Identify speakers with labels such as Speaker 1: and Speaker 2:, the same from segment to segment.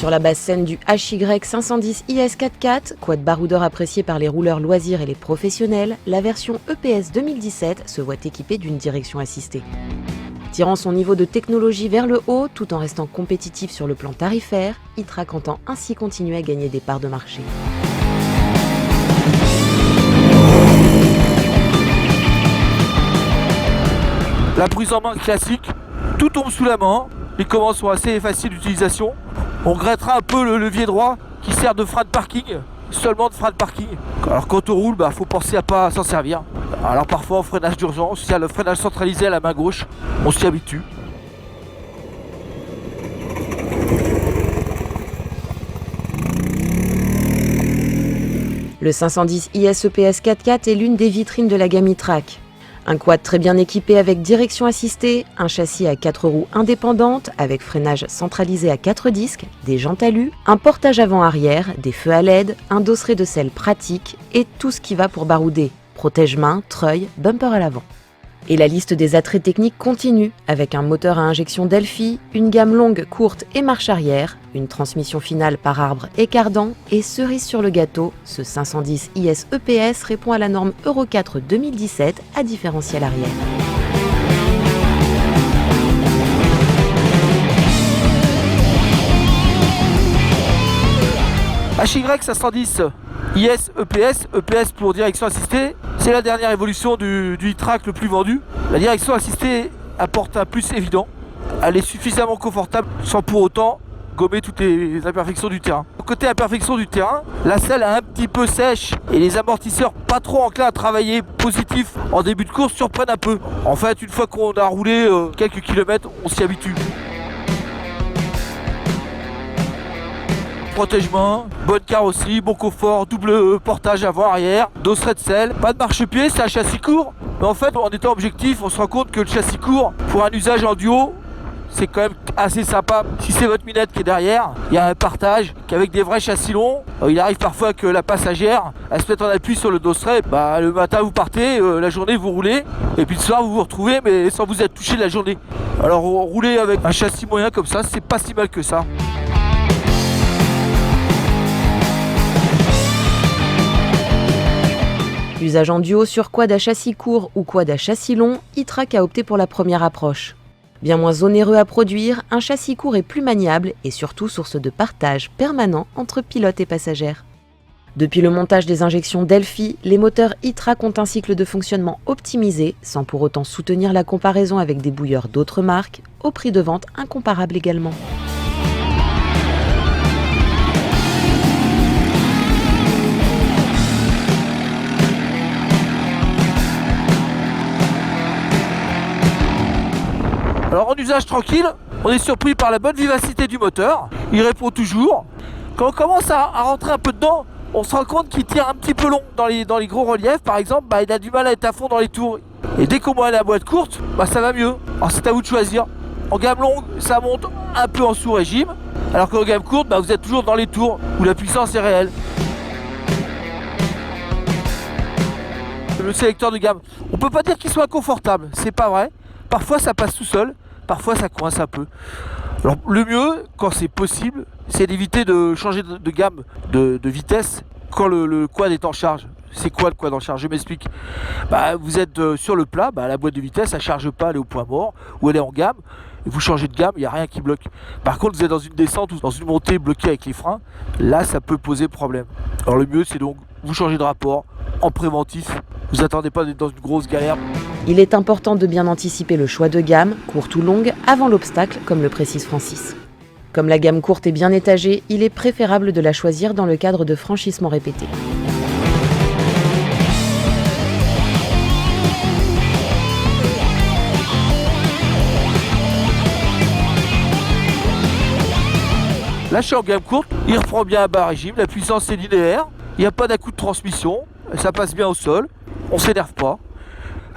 Speaker 1: Sur la basse scène du HY 510 IS 4x4, quad baroudeur apprécié par les rouleurs loisirs et les professionnels, la version EPS 2017 se voit équipée d'une direction assistée. Tirant son niveau de technologie vers le haut tout en restant compétitif sur le plan tarifaire, e-Trac entend ainsi continuer à gagner des parts de marché.
Speaker 2: La prise en main classique, tout tombe sous la main, les commandes sont assez faciles d'utilisation. On regrettera un peu le levier droit qui sert de frein de parking, seulement de frein de parking. Alors quand on roule, faut penser à pas s'en servir. Alors parfois en freinage d'urgence, il y a le freinage centralisé à la main gauche, on s'y habitue.
Speaker 1: Le 510 IS EPS 4x4 est l'une des vitrines de la gamme e-Trac. Un quad très bien équipé avec direction assistée, un châssis à 4 roues indépendantes avec freinage centralisé à 4 disques, des jantes alu, un portage avant-arrière, des feux à LED, un dosseret de selle pratique et tout ce qui va pour barouder, protège-main, treuil, bumper à l'avant. Et la liste des attraits techniques continue, avec un moteur à injection Delphi, une gamme longue, courte et marche arrière, une transmission finale par arbre et cardan, et cerise sur le gâteau, ce 510 IS EPS répond à la norme Euro 4 2017 à différentiel arrière.
Speaker 2: HY 510 IS EPS, EPS pour direction assistée, c'est la dernière évolution du e-Trac le plus vendu. La direction assistée apporte un plus évident, elle est suffisamment confortable sans pour autant gommer toutes les imperfections du terrain. Côté imperfection du terrain, la selle est un petit peu sèche et les amortisseurs pas trop enclins à travailler positif en début de course surprennent un peu. En fait, une fois qu'on a roulé quelques kilomètres, on s'y habitue. Protège-main, bonne carrosserie, bon confort, double portage avant-arrière, dosseret de selle, pas de marchepied, c'est un châssis court. Mais en fait, en étant objectif, on se rend compte que le châssis court, pour un usage en duo, c'est quand même assez sympa. Si c'est votre minette qui est derrière, il y a un partage qu'avec des vrais châssis longs, il arrive parfois que la passagère, elle se mette en appui sur le dosseret. Le matin vous partez, la journée vous roulez, et puis le soir vous vous retrouvez, mais sans vous être touché de la journée. Alors rouler avec un châssis moyen comme ça, c'est pas si mal que ça.
Speaker 1: Usage en duo sur quad à châssis court ou quad à châssis long, e-Trac a opté pour la première approche. Bien moins onéreux à produire, un châssis court est plus maniable et surtout source de partage permanent entre pilote et passagère. Depuis le montage des injections Delphi, les moteurs e-Trac ont un cycle de fonctionnement optimisé, sans pour autant soutenir la comparaison avec des bouilleurs d'autres marques, au prix de vente incomparable également.
Speaker 2: Alors en usage tranquille, on est surpris par la bonne vivacité du moteur, il répond toujours. Quand on commence à rentrer un peu dedans, on se rend compte qu'il tire un petit peu long dans les gros reliefs par exemple, il a du mal à être à fond dans les tours. Et dès qu'on voit la boîte courte, ça va mieux. Alors c'est à vous de choisir. En gamme longue, ça monte un peu en sous-régime, alors qu'en gamme courte, vous êtes toujours dans les tours où la puissance est réelle. Le sélecteur de gamme, on peut pas dire qu'il soit confortable, c'est pas vrai. Parfois ça passe tout seul, parfois ça coince un peu. Alors le mieux, quand c'est possible, c'est d'éviter de changer de gamme de vitesse quand le quad est en charge. C'est quoi le quad en charge? Je m'explique. Vous êtes sur le plat, la boîte de vitesse elle charge pas, elle est au point mort, ou elle est en gamme, et vous changez de gamme, il n'y a rien qui bloque. Par contre vous êtes dans une descente ou dans une montée bloquée avec les freins, là ça peut poser problème. Alors le mieux c'est donc vous changez de rapport en préventif, vous attendez pas d'être dans une grosse galère.
Speaker 1: Il est important de bien anticiper le choix de gamme, courte ou longue, avant l'obstacle, comme le précise Francis. Comme la gamme courte est bien étagée, il est préférable de la choisir dans le cadre de franchissements répétés.
Speaker 2: Là je suis en gamme courte, il reprend bien à bas régime, la puissance est linéaire, il n'y a pas d'à-coup de transmission, ça passe bien au sol, on ne s'énerve pas.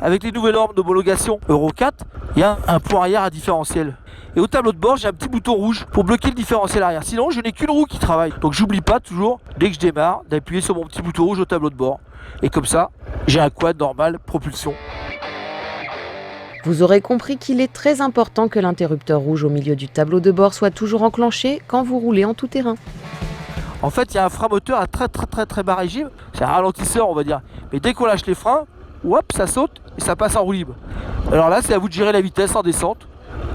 Speaker 2: Avec les nouvelles normes d'homologation Euro 4, il y a un point arrière à différentiel. Et au tableau de bord, j'ai un petit bouton rouge pour bloquer le différentiel arrière. Sinon, je n'ai qu'une roue qui travaille. Donc j'oublie pas toujours, dès que je démarre, d'appuyer sur mon petit bouton rouge au tableau de bord. Et comme ça, j'ai un quad normal propulsion.
Speaker 1: Vous aurez compris qu'il est très important que l'interrupteur rouge au milieu du tableau de bord soit toujours enclenché quand vous roulez en tout terrain.
Speaker 2: En fait, il y a un frein moteur à très bas régime. C'est un ralentisseur, on va dire. Mais dès qu'on lâche les freins, hop, ça saute et ça passe en roue libre. Alors là, c'est à vous de gérer la vitesse en descente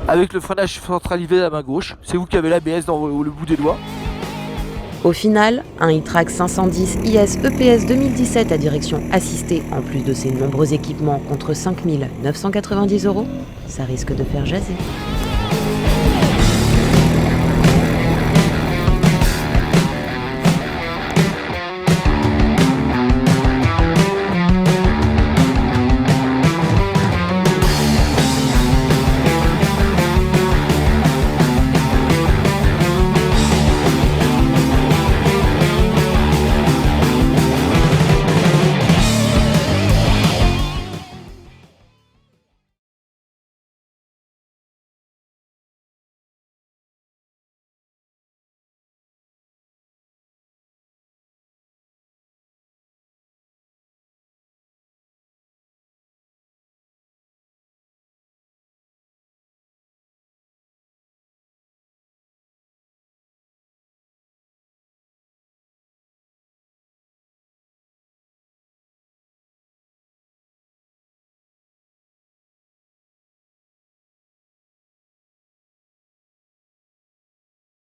Speaker 2: avec le freinage centralisé à la main gauche. C'est vous qui avez l'ABS dans le bout des doigts.
Speaker 1: Au final, un e-Track 510 IS EPS 2017 à direction assistée, en plus de ses nombreux équipements contre 5 990 €, ça risque de faire jaser.